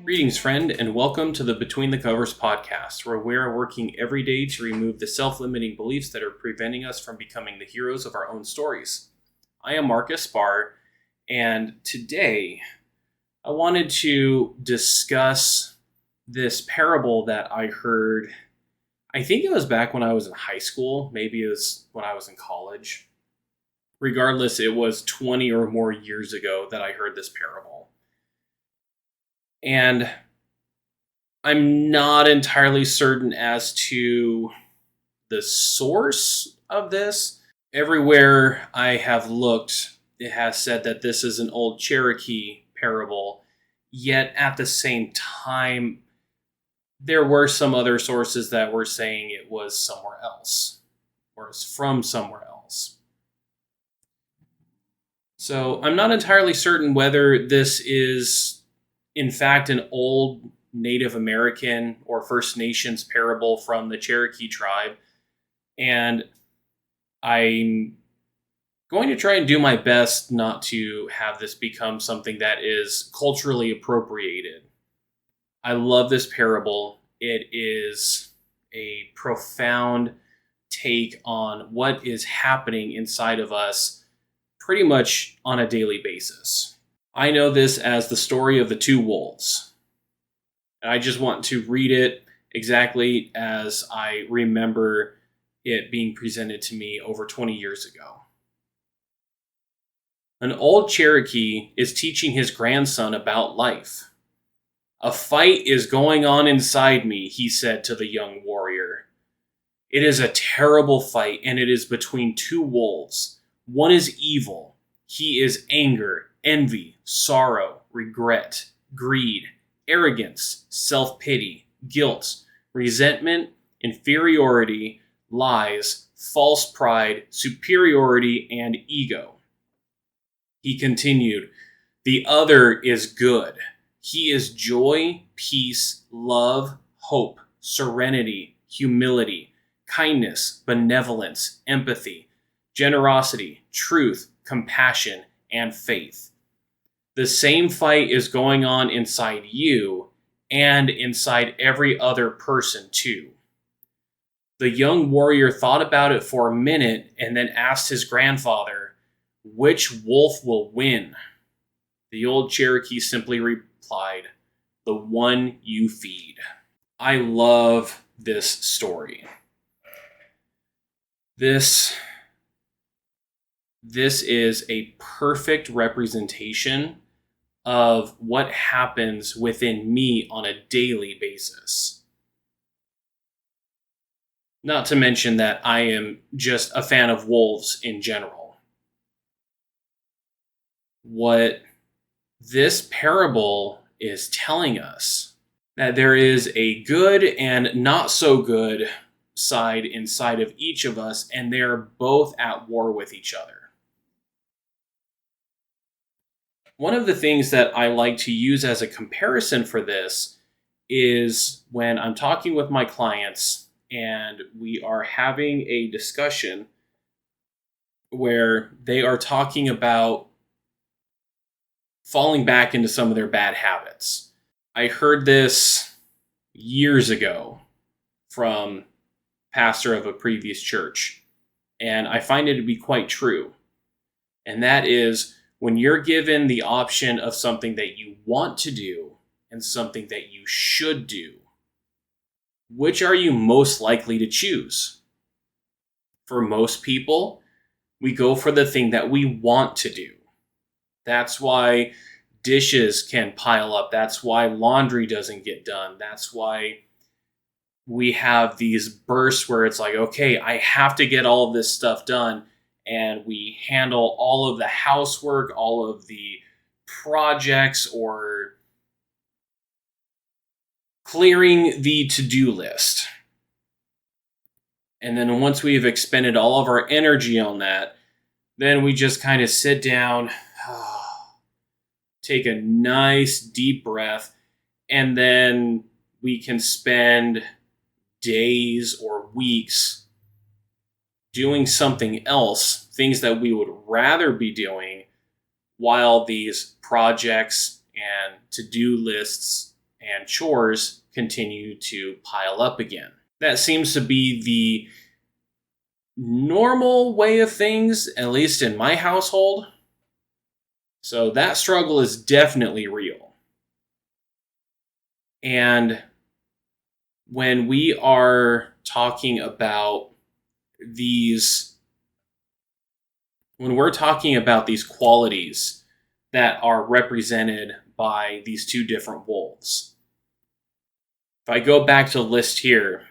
Greetings, friend, and welcome to the Between the Covers podcast, where we are working every day to remove the self-limiting beliefs that are preventing us from becoming the heroes of our own stories. I am Marcus Barr, and today I wanted to discuss this parable that I heard. I think it was back when I was in high school, maybe it was when I was in college. Regardless, it was 20 or more years ago that I heard this parable. And I'm not entirely certain as to the source of this. Everywhere I have looked, it has said that this is an old Cherokee parable. Yet at the same time, there were some other sources that were saying it was somewhere else, or it's from somewhere else. So I'm not entirely certain whether this is in fact an old Native American or First Nations parable from the Cherokee tribe. And I'm going to try and do my best not to have this become something that is culturally appropriated. I love this parable. It is a profound take on what is happening inside of us pretty much on a daily basis. I know this as the story of the two wolves. I just want to read it exactly as I remember it being presented to me over 20 years ago. An old Cherokee is teaching his grandson about life. "A fight is going on inside me," he said to the young warrior. "It is a terrible fight, and it is between two wolves. One is evil. He is anger, envy, sorrow, regret, greed, arrogance, self-pity, guilt, resentment, inferiority, lies, false pride, superiority, and ego." He continued, "The other is good. He is joy, peace, love, hope, serenity, humility, kindness, benevolence, empathy, generosity, truth, compassion, and faith. The same fight is going on inside you and inside every other person too." The young warrior thought about it for a minute and then asked his grandfather, "Which wolf will win?" The old Cherokee simply replied, "The one you feed." I love this story. This is a perfect representation of what happens within me on a daily basis. Not to mention that I am just a fan of wolves in general. What this parable is telling us, that there is a good and not so good side inside of each of us, and they're both at war with each other. One of the things that I like to use as a comparison for this is when I'm talking with my clients and we are having a discussion where they are talking about falling back into some of their bad habits. I heard this years ago from pastor of a previous church, and I find it to be quite true. And that is, when you're given the option of something that you want to do and something that you should do, which are you most likely to choose? For most people, we go for the thing that we want to do. That's why dishes can pile up. That's why laundry doesn't get done. That's why we have these bursts where it's like, okay, I have to get all of this stuff done. And we handle all of the housework, all of the projects, or clearing the to-do list. And then once we've expended all of our energy on that, then we just kind of sit down, take a nice deep breath, and then we can spend days or weeks doing something else, things that we would rather be doing, while these projects and to-do lists and chores continue to pile up again. That seems to be the normal way of things, at least in my household. So that struggle is definitely real. And when we are talking about these, when we're talking about these qualities that are represented by these two different wolves, if I go back to the list here,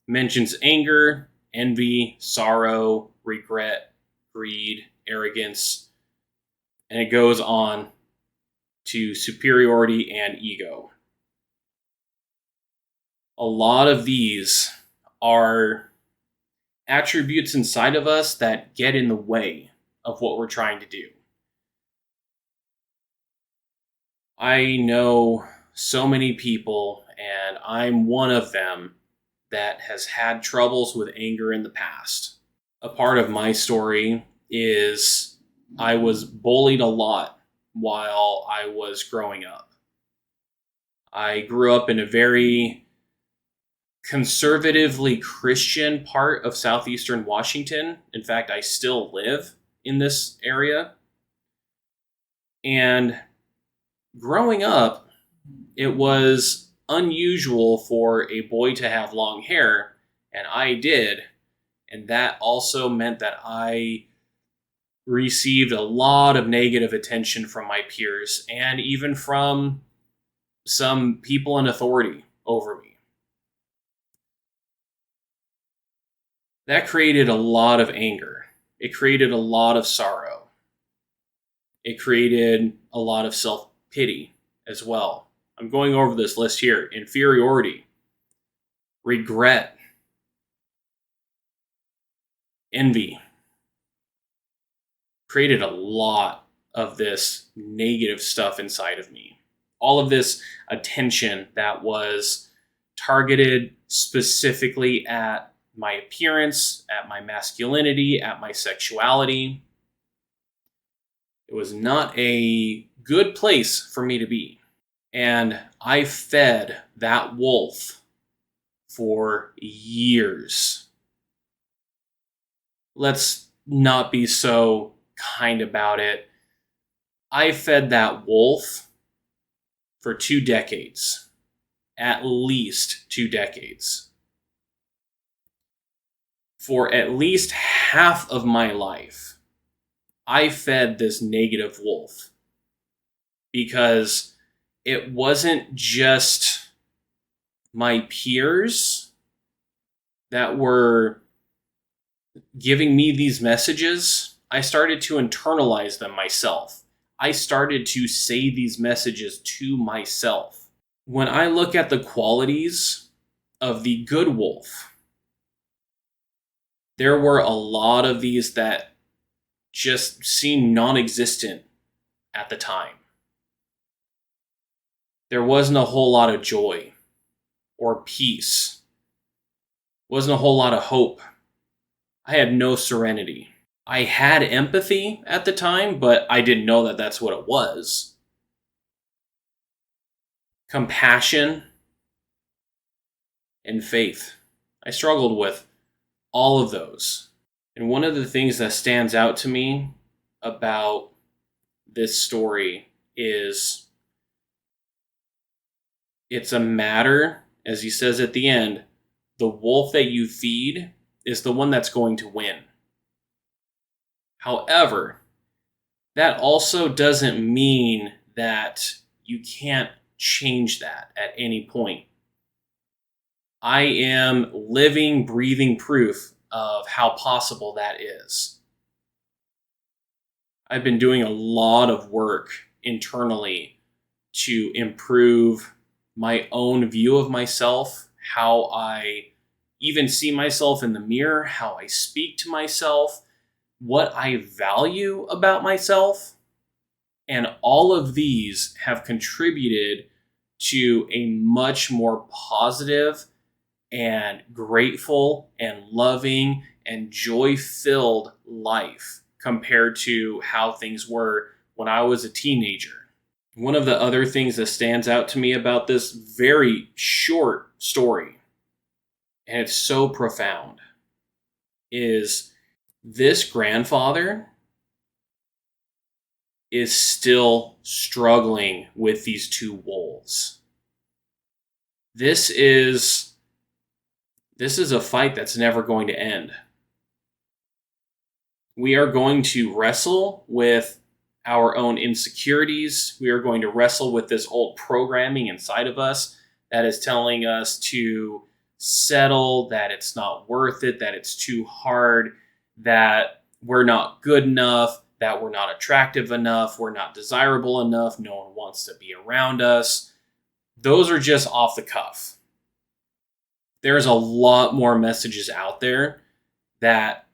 it mentions anger, envy, sorrow, regret, greed, arrogance, and it goes on to superiority and ego. A lot of these are attributes inside of us that get in the way of what we're trying to do. I know so many people, and I'm one of them, that has had troubles with anger in the past. A part of my story is I was bullied a lot while I was growing up. I grew up in a very conservatively Christian part of southeastern Washington. In fact, I still live in this area. And growing up, it was unusual for a boy to have long hair, and I did. And that also meant that I received a lot of negative attention from my peers and even from some people in authority over me. That created a lot of anger. It created a lot of sorrow. It created a lot of self-pity as well. I'm going over this list here. Inferiority, regret, envy. Created a lot of this negative stuff inside of me. All of this attention that was targeted specifically at my appearance, at my masculinity, at my sexuality. It was not a good place for me to be. And I fed that wolf for years. Let's not be so kind about it. I fed that wolf for 2 decades. At least 2 decades. For at least half of my life, I fed this negative wolf because it wasn't just my peers that were giving me these messages. I started to internalize them myself. I started to say these messages to myself. When I look at the qualities of the good wolf, there were a lot of these that just seemed non-existent at the time. There wasn't a whole lot of joy or peace. Wasn't a whole lot of hope. I had no serenity. I had empathy at the time, but I didn't know that that's what it was. Compassion and faith. I struggled with all of those. And one of the things that stands out to me about this story is it's a matter, as he says at the end, the wolf that you feed is the one that's going to win. However, that also doesn't mean that you can't change that at any point. I am living, breathing proof of how possible that is. I've been doing a lot of work internally to improve my own view of myself, how I even see myself in the mirror, how I speak to myself, what I value about myself. And all of these have contributed to a much more positive and grateful and loving and joy-filled life compared to how things were when I was a teenager. One of the other things that stands out to me about this very short story, and it's so profound, is this grandfather is still struggling with these two wolves. This is a fight that's never going to end. We are going to wrestle with our own insecurities. We are going to wrestle with this old programming inside of us that is telling us to settle, that it's not worth it, that it's too hard, that we're not good enough, that we're not attractive enough, we're not desirable enough, no one wants to be around us. Those are just off the cuff. There's a lot more messages out there that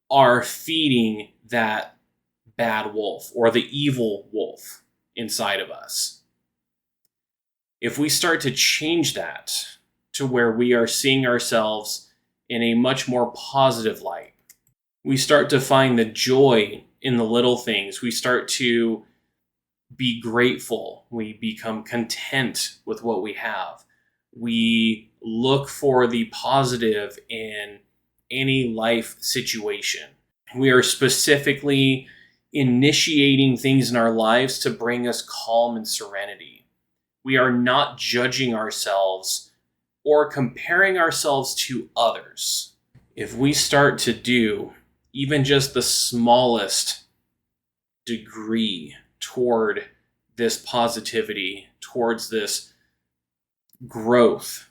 are feeding that bad wolf or the evil wolf inside of us. If we start to change that to where we are seeing ourselves in a much more positive light, we start to find the joy in the little things. We start to be grateful. We become content with what we have. We look for the positive in any life situation. We are specifically initiating things in our lives to bring us calm and serenity. We are not judging ourselves or comparing ourselves to others. If we start to do even just the smallest degree toward this positivity, towards this growth,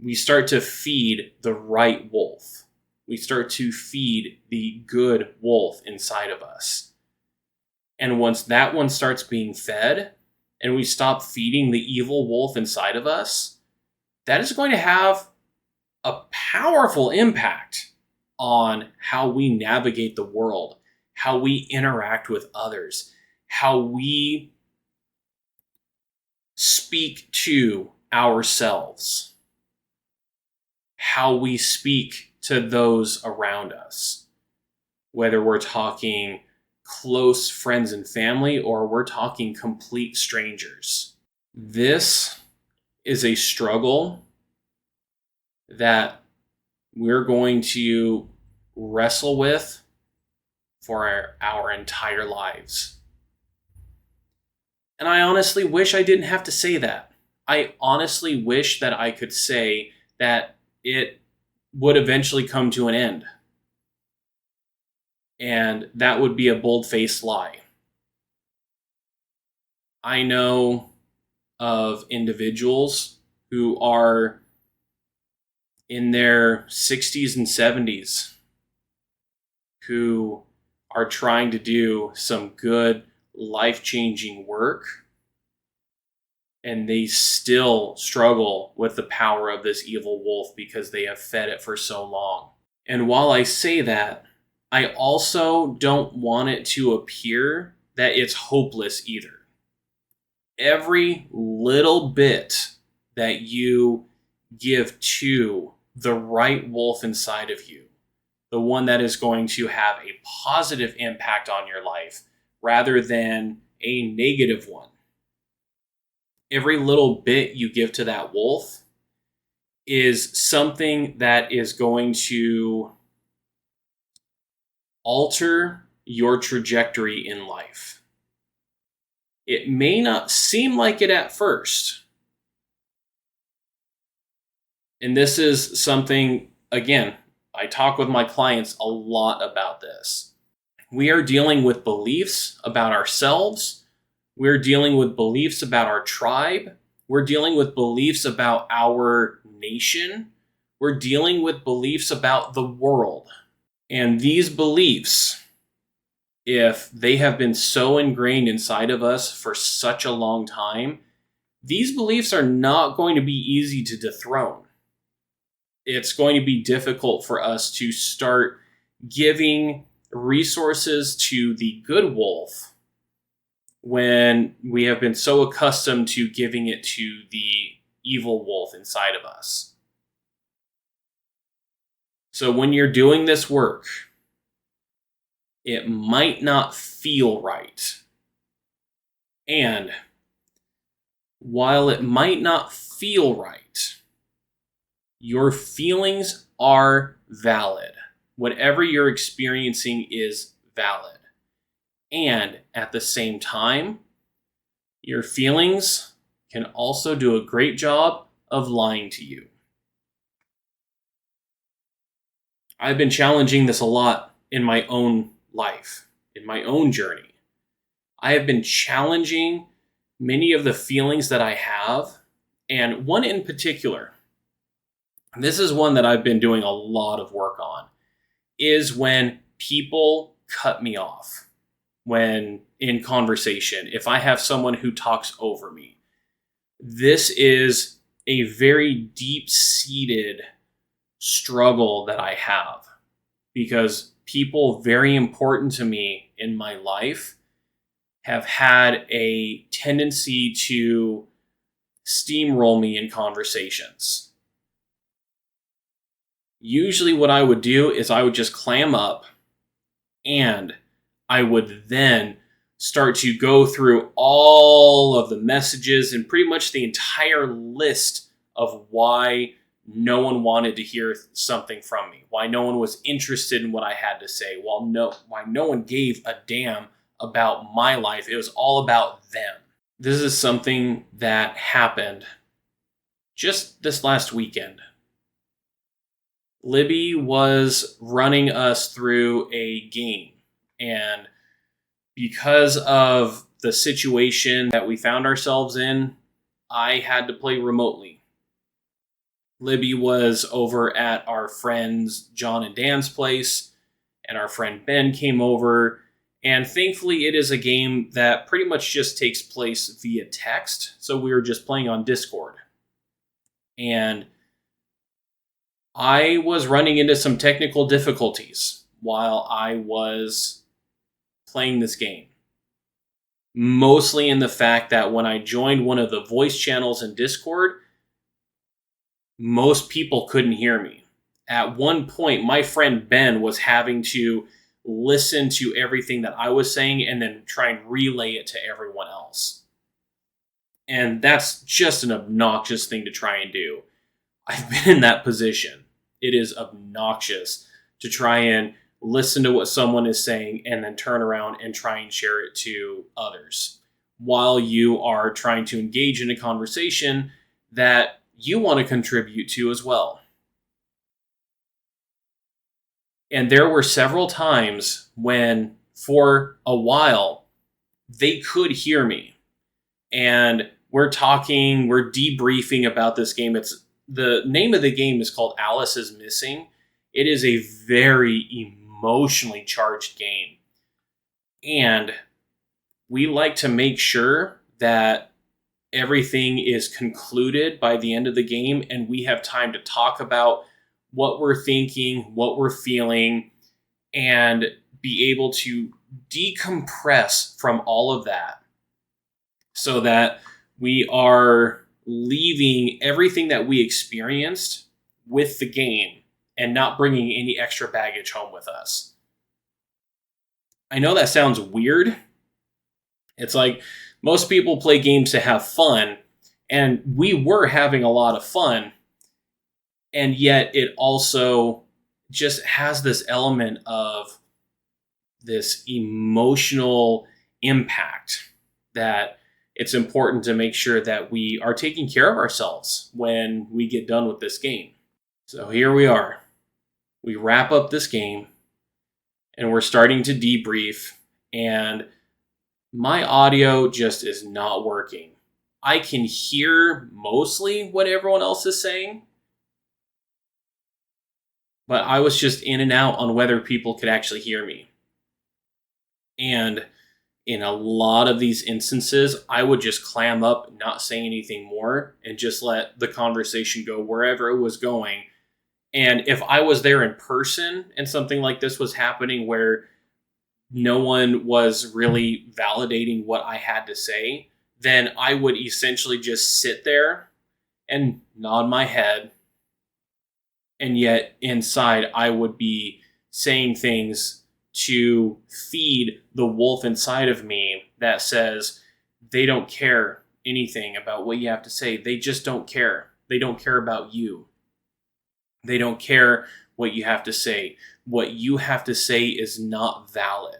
we start to feed the right wolf. We start to feed the good wolf inside of us. And once that one starts being fed and we stop feeding the evil wolf inside of us, that is going to have a powerful impact on how we navigate the world, how we interact with others, how we speak to ourselves, how we speak to those around us, whether we're talking close friends and family or we're talking complete strangers. This is a struggle that we're going to wrestle with for our entire lives. And I honestly wish I didn't have to say that. I honestly wish that I could say that it would eventually come to an end. And that would be a bold-faced lie. I know of individuals who are in their 60s and 70s who are trying to do some good life-changing work, and they still struggle with the power of this evil wolf because they have fed it for so long. And while I say that, I also don't want it to appear that it's hopeless either. Every little bit that you give to the right wolf inside of you, the one that is going to have a positive impact on your life rather than a negative one. Every little bit you give to that wolf is something that is going to alter your trajectory in life. It may not seem like it at first. And this is something, again, I talk with my clients a lot about this. We are dealing with beliefs about ourselves. We're dealing with beliefs about our tribe. We're dealing with beliefs about our nation. We're dealing with beliefs about the world. And these beliefs, if they have been so ingrained inside of us for such a long time, these beliefs are not going to be easy to dethrone. It's going to be difficult for us to start giving resources to the good wolf when we have been so accustomed to giving it to the evil wolf inside of us. So when you're doing this work, it might not feel right. And while it might not feel right, your feelings are valid. Whatever you're experiencing is valid. And at the same time, your feelings can also do a great job of lying to you. I've been challenging this a lot in my own life, in my own journey. I have been challenging many of the feelings that I have, and one in particular, this is one that I've been doing a lot of work on, is when people cut me off. When in conversation, if I have someone who talks over me. This is a very deep-seated struggle that I have, because people very important to me in my life have had a tendency to steamroll me in conversations. Usually what I would do is I would just clam up, and I would then start to go through all of the messages and pretty much the entire list of why no one wanted to hear something from me, why no one was interested in what I had to say, why no one gave a damn about my life. It was all about them. This is something that happened just this last weekend. Libby was running us through a game, and because of the situation that we found ourselves in, I had to play remotely. Libby was over at our friends John and Dan's place, and our friend Ben came over, and thankfully it is a game that pretty much just takes place via text, so we were just playing on Discord. And I was running into some technical difficulties while I was playing this game. Mostly in the fact that when I joined one of the voice channels in Discord, most people couldn't hear me. At one point, my friend Ben was having to listen to everything that I was saying and then try and relay it to everyone else. And that's just an obnoxious thing to try and do. I've been in that position. It is obnoxious to try and listen to what someone is saying and then turn around and try and share it to others while you are trying to engage in a conversation that you want to contribute to as well. And there were several times when, for a while, they could hear me. And we're debriefing about this game. The name of the game is called Alice is Missing. It is a very emotionally charged game. And we like to make sure that everything is concluded by the end of the game, and we have time to talk about what we're thinking, what we're feeling, and be able to decompress from all of that so that we are leaving everything that we experienced with the game and not bringing any extra baggage home with us. I know that sounds weird. It's like most people play games to have fun, and we were having a lot of fun, and yet it also just has this element of this emotional impact that it's important to make sure that we are taking care of ourselves when we get done with this game. So here we are. We wrap up this game, and we're starting to debrief, and my audio just is not working. I can hear mostly what everyone else is saying, but I was just in and out on whether people could actually hear me. And in a lot of these instances, I would just clam up, not say anything more, and just let the conversation go wherever it was going. And if I was there in person and something like this was happening where no one was really validating what I had to say, then I would essentially just sit there and nod my head. And yet inside, I would be saying things to feed the wolf inside of me that says they don't care anything about what you have to say. They just don't care. They don't care about you. They don't care what you have to say. What you have to say is not valid.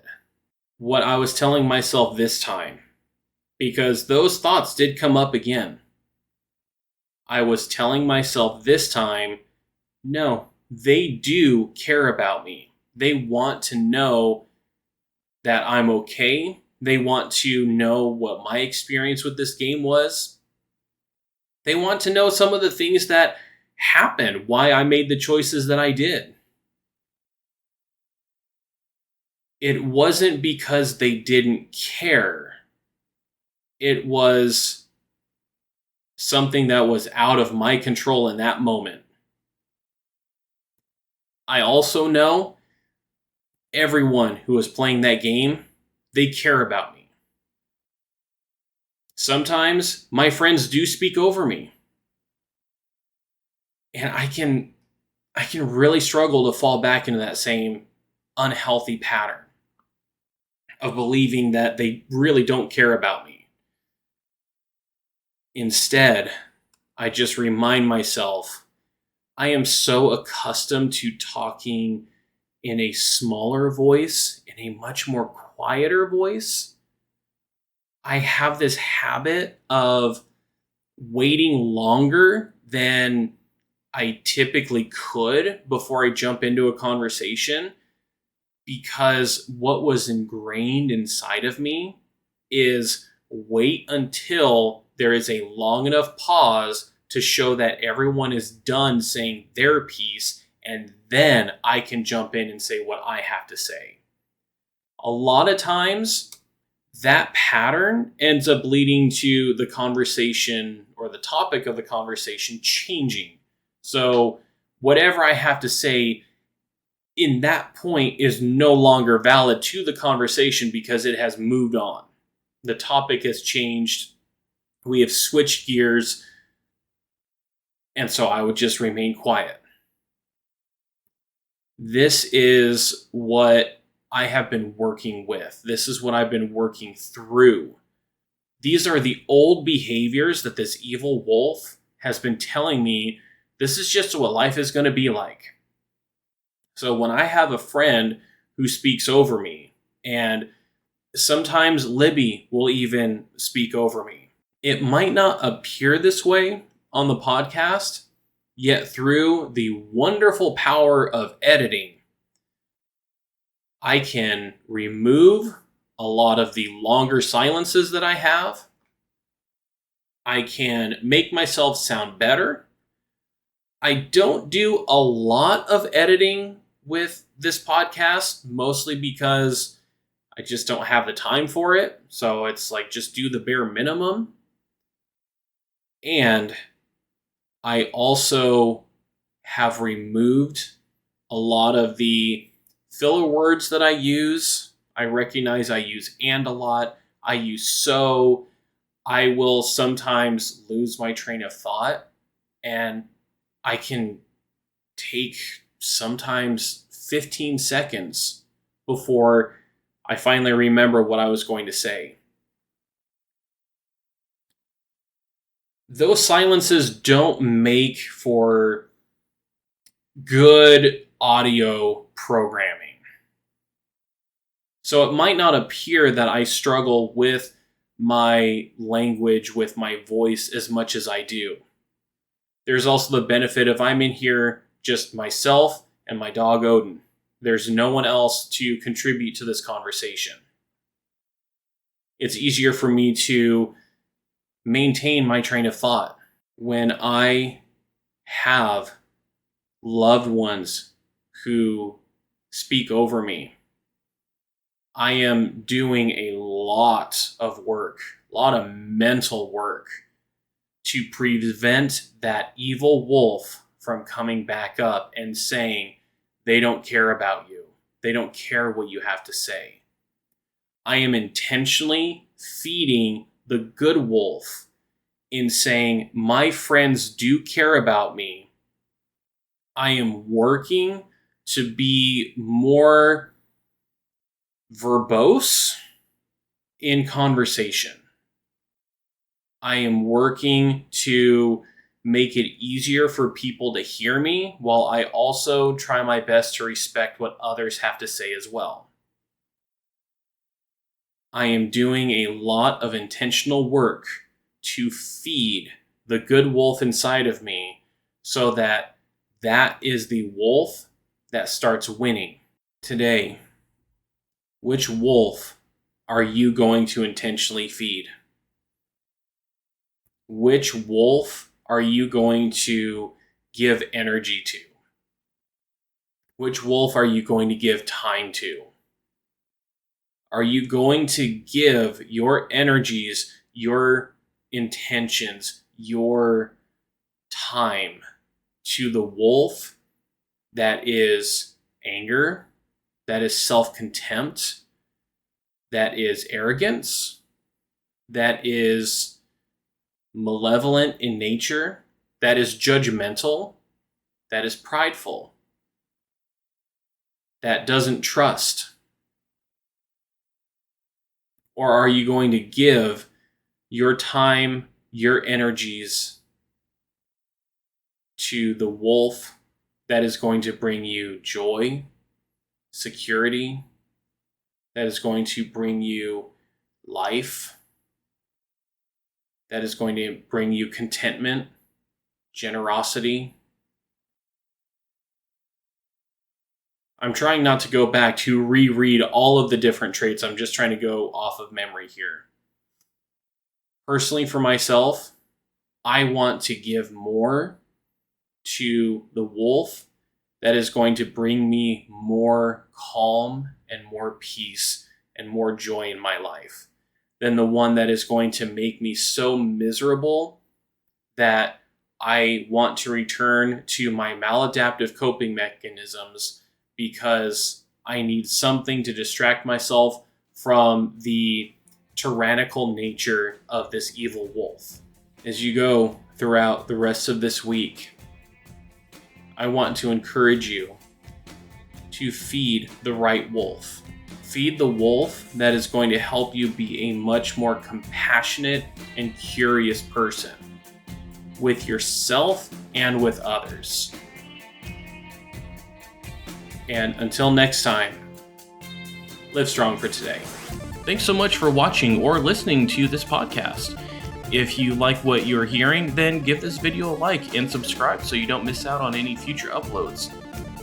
What I was telling myself this time, because those thoughts did come up again. I was telling myself this time, no, they do care about me. They want to know that I'm okay. They want to know what my experience with this game was. They want to know some of the things that happened, why I made the choices that I did. It wasn't because they didn't care. It was something that was out of my control in that moment. I also know everyone who is playing that game, they care about me. Sometimes my friends do speak over me. And I can really struggle to fall back into that same unhealthy pattern of believing that they really don't care about me. Instead, I just remind myself, I am so accustomed to talking in a smaller voice, in a much more quieter voice. I have this habit of waiting longer than I typically could before I jump into a conversation, because what was ingrained inside of me is wait until there is a long enough pause to show that everyone is done saying their piece, and then I can jump in and say what I have to say. A lot of times, that pattern ends up leading to the conversation or the topic of the conversation changing. So whatever I have to say in that point is no longer valid to the conversation because it has moved on. The topic has changed. We have switched gears. And so I would just remain quiet. This is what I have been working with. This is what I've been working through. These are the old behaviors that this evil wolf has been telling me. This is just what life is going to be like. So when I have a friend who speaks over me, and sometimes Libby will even speak over me, it might not appear this way on the podcast, yet through the wonderful power of editing, I can remove a lot of the longer silences that I have. I can make myself sound better. I don't do a lot of editing with this podcast, mostly because I just don't have the time for it. So it's like just do the bare minimum. And I also have removed a lot of the filler words that I use. I recognize I use and a lot. I use so. I will sometimes lose my train of thought, and I can take sometimes 15 seconds before I finally remember what I was going to say. Those silences don't make for good audio programming. So it might not appear that I struggle with my language, with my voice as much as I do. There's also the benefit of I'm in here just myself and my dog Odin. There's no one else to contribute to this conversation. It's easier for me to maintain my train of thought. When I have loved ones who speak over me, I am doing a lot of work, a lot of mental work to prevent that evil wolf from coming back up and saying they don't care about you. They don't care what you have to say. I am intentionally feeding the good wolf in saying my friends do care about me. I am working to be more verbose in conversation. I am working to make it easier for people to hear me, while I also try my best to respect what others have to say as well. I am doing a lot of intentional work to feed the good wolf inside of me, so that is the wolf that starts winning. Today, which wolf are you going to intentionally feed? Which wolf are you going to give energy to? Which wolf are you going to give time to? Are you going to give your energies, your intentions, your time to the wolf that is anger, that is self-contempt, that is arrogance, that is malevolent in nature, that is judgmental, that is prideful, that doesn't trust? Or are you going to give your time, your energies to the wolf that is going to bring you joy, security, that is going to bring you life, that is going to bring you contentment, generosity? I'm trying not to go back to reread all of the different traits. I'm just trying to go off of memory here. Personally, for myself, I want to give more to the wolf that is going to bring me more calm and more peace and more joy in my life, than the one that is going to make me so miserable that I want to return to my maladaptive coping mechanisms, because I need something to distract myself from the tyrannical nature of this evil wolf. As you go throughout the rest of this week, I want to encourage you to feed the right wolf. Feed the wolf that is going to help you be a much more compassionate and curious person with yourself and with others. And until next time, live strong for today. Thanks so much for watching or listening to this podcast. If you like what you're hearing, then give this video a like and subscribe so you don't miss out on any future uploads.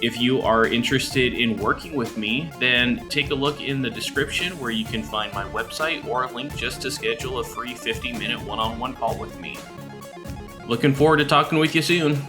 If you are interested in working with me, then take a look in the description where you can find my website or a link just to schedule a free 50-minute one-on-one call with me. Looking forward to talking with you soon.